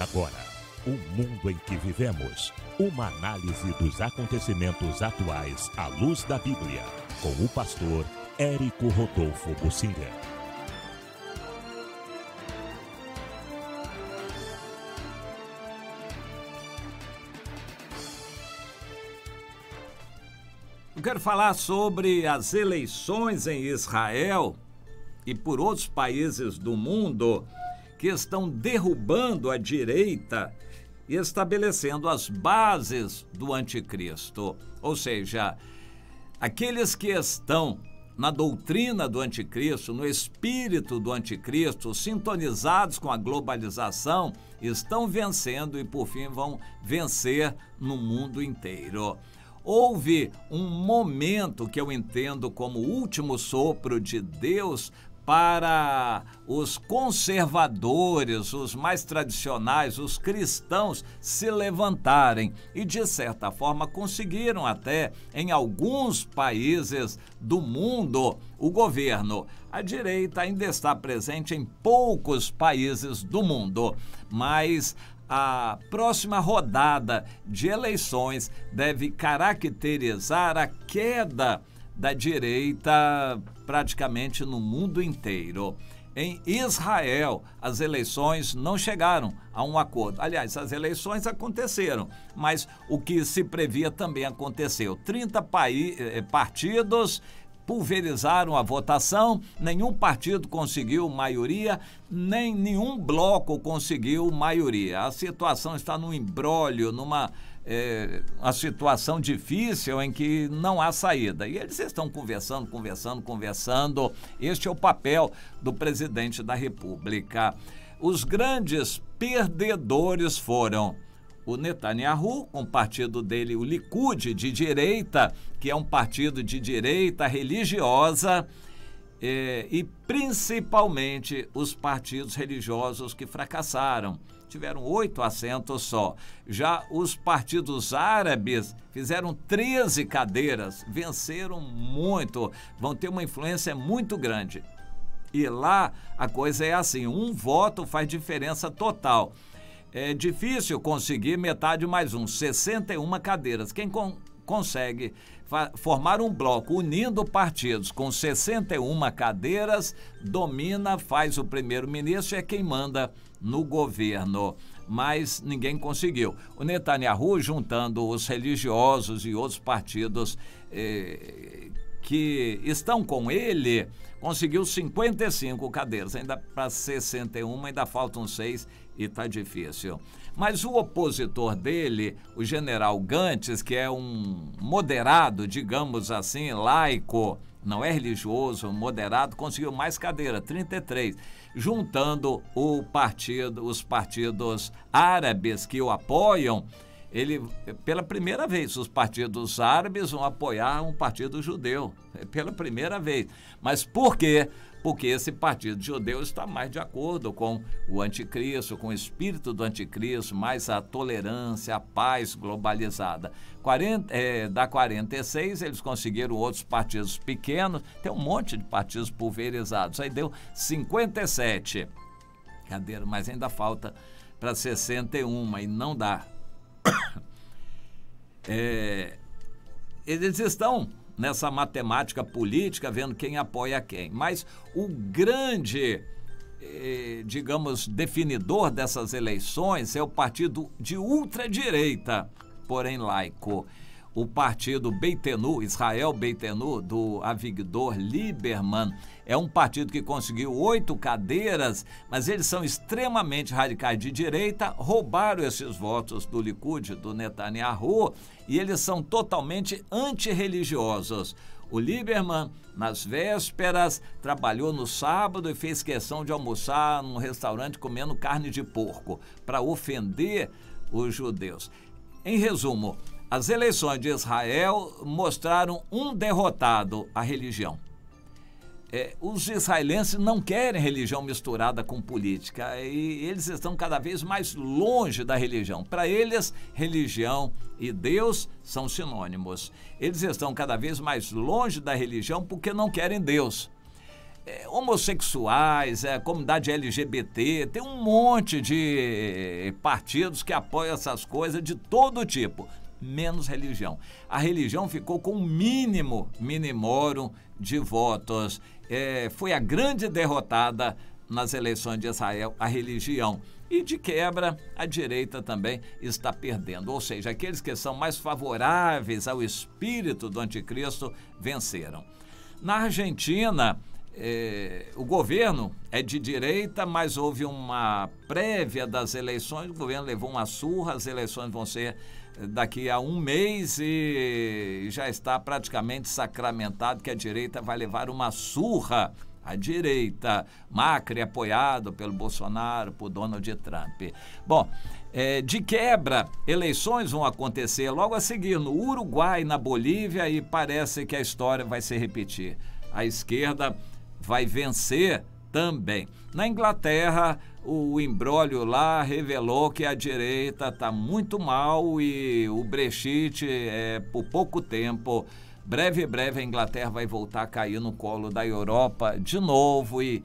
Agora, o mundo em que vivemos. Uma análise dos acontecimentos atuais à luz da Bíblia. Com o pastor Érico Rodolfo Bocinga. Eu quero falar sobre as eleições em Israel e por outros países do mundo que estão derrubando a direita e estabelecendo as bases do anticristo. Ou seja, aqueles que estão na doutrina do anticristo, no espírito do anticristo, sintonizados com a globalização, estão vencendo e por fim vão vencer no mundo inteiro. Houve um momento que eu entendo como o último sopro de Deus para os conservadores, os mais tradicionais, os cristãos se levantarem e, de certa forma, conseguiram até, em alguns países do mundo, o governo. A direita ainda está presente em poucos países do mundo, mas a próxima rodada de eleições deve caracterizar a queda da direita praticamente no mundo inteiro. Em Israel, as eleições não chegaram a um acordo. Aliás, as eleições aconteceram, mas o que se previa também aconteceu. 30 partidos pulverizaram a votação, nenhum partido conseguiu maioria, nem nenhum bloco conseguiu maioria. A situação está num imbróglio, numa uma situação difícil em que não há saída. E eles estão conversando. Este é o papel do presidente da República. Os grandes perdedores foram o Netanyahu, com o partido dele, o Likud, de direita, que é um partido de direita religiosa, e principalmente os partidos religiosos que fracassaram. Tiveram 8 assentos só. Já os partidos árabes fizeram 13 cadeiras, venceram muito, vão ter uma influência muito grande. E lá a coisa é assim, um voto faz diferença total. É difícil conseguir metade mais um, 61 cadeiras. Quem consegue formar um bloco unindo partidos com 61 cadeiras, domina, faz o primeiro-ministro e é quem manda no governo. Mas ninguém conseguiu. O Netanyahu, juntando os religiosos e outros partidos que estão com ele, conseguiu 55 cadeiras, ainda para 61, ainda faltam 6 e está difícil. Mas o opositor dele, o general Gantz, que é um moderado, digamos assim, laico, não é religioso, moderado, conseguiu mais cadeira, 33, juntando os partidos árabes que o apoiam. Ele, pela primeira vez, os partidos árabes vão apoiar um partido judeu, pela primeira vez. Mas por quê? Porque esse partido judeu está mais de acordo com o anticristo, com o espírito do anticristo, mais a tolerância, a paz globalizada. Da 46, eles conseguiram outros partidos pequenos, tem um monte de partidos pulverizados, aí deu 57 cadeiras, mas ainda falta para 61 e não dá. Eles estão nessa matemática política, vendo quem apoia quem. Mas o grande, digamos, definidor dessas eleições é o partido de ultradireita, porém laico. O partido Beitenu, Israel Beitenu, do Avigdor Lieberman, é um partido que conseguiu 8 cadeiras, mas eles são extremamente radicais de direita, roubaram esses votos do Likud, do Netanyahu, e eles são totalmente antirreligiosos. O Lieberman, nas vésperas, trabalhou no sábado e fez questão de almoçar num restaurante comendo carne de porco, para ofender os judeus. Em resumo, as eleições de Israel mostraram um derrotado, a religião. Os israelenses não querem religião misturada com política e eles estão cada vez mais longe da religião. Para eles, religião e Deus são sinônimos. Eles estão cada vez mais longe da religião porque não querem Deus. homossexuais, comunidade LGBT, tem um monte de partidos que apoiam essas coisas de todo tipo, menos religião. A religião ficou com um minimorum de votos. Foi a grande derrotada nas eleições de Israel, a religião. E de quebra, a direita também está perdendo. Ou seja, aqueles que são mais favoráveis ao espírito do anticristo venceram. Na Argentina, o governo é de direita, mas houve uma prévia das eleições, o governo levou uma surra, as eleições vão ser daqui a um mês e já está praticamente sacramentado que a direita vai levar uma surra. A direita, Macri apoiado pelo Bolsonaro, por Donald Trump. Bom, de quebra, eleições vão acontecer logo a seguir no Uruguai e na Bolívia e parece que a história vai se repetir. A esquerda vai vencer também. Na Inglaterra, o imbróglio lá revelou que a direita está muito mal e o Brexit por pouco tempo. Breve a Inglaterra vai voltar a cair no colo da Europa de novo e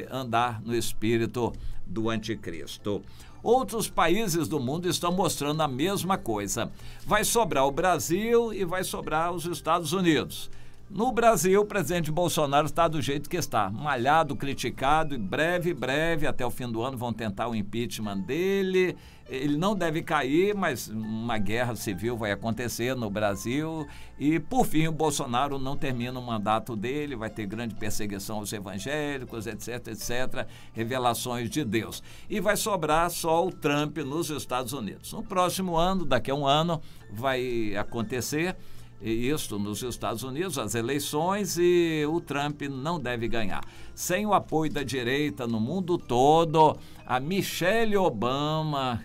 andar no espírito do anticristo. Outros países do mundo estão mostrando a mesma coisa. Vai sobrar o Brasil e vai sobrar os Estados Unidos. No Brasil, o presidente Bolsonaro está do jeito que está, malhado, criticado, e breve, até o fim do ano vão tentar o impeachment dele. Ele não deve cair, mas uma guerra civil vai acontecer no Brasil e, por fim, o Bolsonaro não termina o mandato dele, vai ter grande perseguição aos evangélicos, etc, revelações de Deus. E vai sobrar só o Trump nos Estados Unidos. No próximo ano, daqui a um ano, vai acontecer isso nos Estados Unidos, as eleições, e o Trump não deve ganhar. Sem o apoio da direita no mundo todo, a Michelle Obama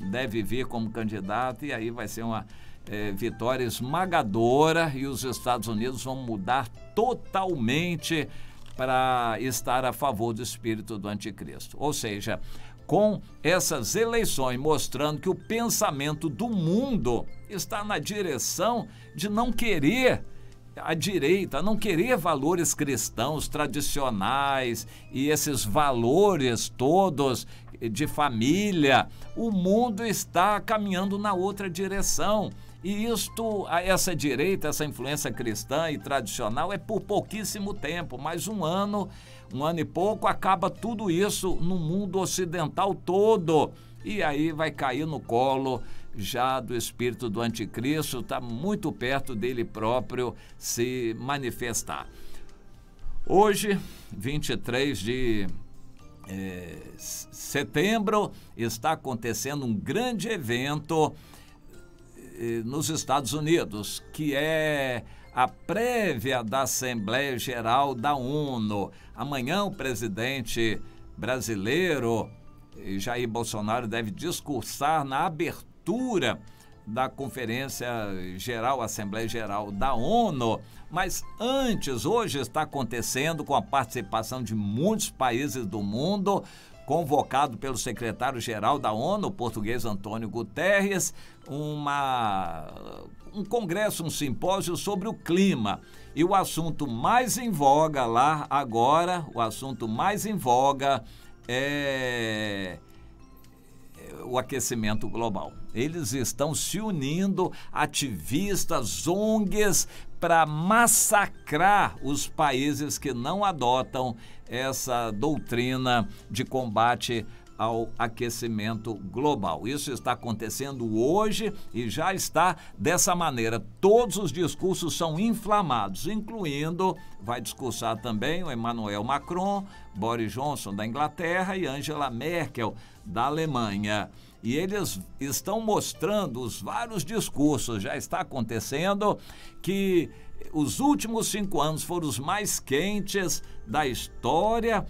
deve vir como candidata e aí vai ser uma vitória esmagadora e os Estados Unidos vão mudar totalmente para estar a favor do espírito do anticristo. Ou seja, com essas eleições mostrando que o pensamento do mundo está na direção de não querer a direita, não querer valores cristãos tradicionais e esses valores todos de família. O mundo está caminhando na outra direção. E essa direita, essa influência cristã e tradicional é por pouquíssimo tempo, mais um ano e pouco, acaba tudo isso no mundo ocidental todo. E aí vai cair no colo já do espírito do anticristo, está muito perto dele próprio se manifestar. Hoje, 23 de setembro, está acontecendo um grande evento nos Estados Unidos, que é a prévia da Assembleia Geral da ONU. Amanhã o presidente brasileiro, Jair Bolsonaro, deve discursar na abertura da Conferência Geral, Assembleia Geral da ONU. Mas antes, hoje está acontecendo com a participação de muitos países do mundo, convocado pelo secretário-geral da ONU, o português Antônio Guterres, um congresso, um simpósio sobre o clima. E o assunto mais em voga lá agora, é o aquecimento global. Eles estão se unindo, ativistas, ONGs, para massacrar os países que não adotam essa doutrina de combate ao aquecimento global. Isso está acontecendo hoje e já está dessa maneira. Todos os discursos são inflamados, incluindo, vai discursar também o Emmanuel Macron, Boris Johnson da Inglaterra e Angela Merkel da Alemanha. E eles estão mostrando os vários discursos, já está acontecendo, que os últimos 5 anos foram os mais quentes da história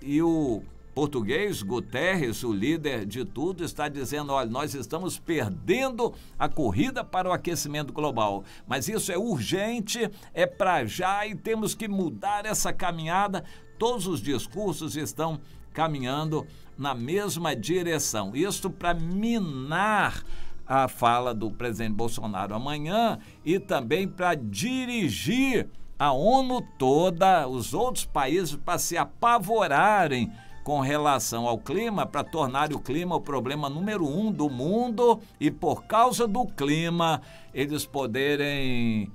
e o português Guterres, o líder de tudo, está dizendo, olha, nós estamos perdendo a corrida para o aquecimento global, mas isso é urgente, é para já e temos que mudar essa caminhada. Todos os discursos estão caminhando na mesma direção. Isso para minar a fala do presidente Bolsonaro amanhã e também para dirigir a ONU toda, os outros países, para se apavorarem com relação ao clima, para tornar o clima o problema número 1 do mundo e, por causa do clima, eles poderem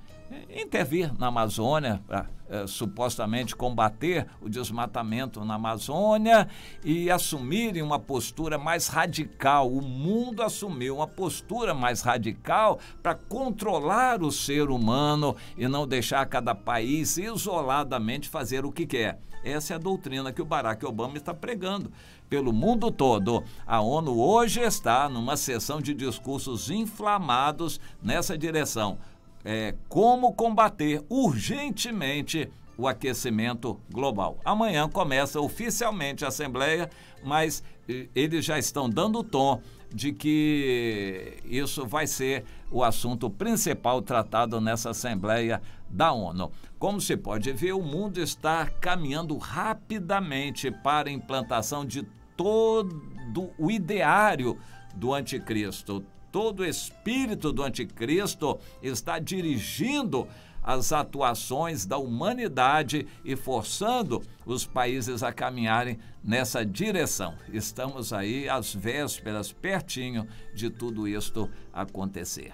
intervir na Amazônia para supostamente combater o desmatamento na Amazônia e assumirem uma postura mais radical. O mundo assumiu uma postura mais radical para controlar o ser humano e não deixar cada país isoladamente fazer o que quer. Essa é a doutrina que o Barack Obama está pregando pelo mundo todo. A ONU hoje está numa sessão de discursos inflamados nessa direção. Como combater urgentemente o aquecimento global. Amanhã começa oficialmente a Assembleia, mas eles já estão dando o tom de que isso vai ser o assunto principal tratado nessa Assembleia da ONU. Como se pode ver, o mundo está caminhando rapidamente para a implantação de todo o ideário do anticristo. Todo o espírito do anticristo está dirigindo as atuações da humanidade e forçando os países a caminharem nessa direção. Estamos aí às vésperas, pertinho de tudo isto acontecer.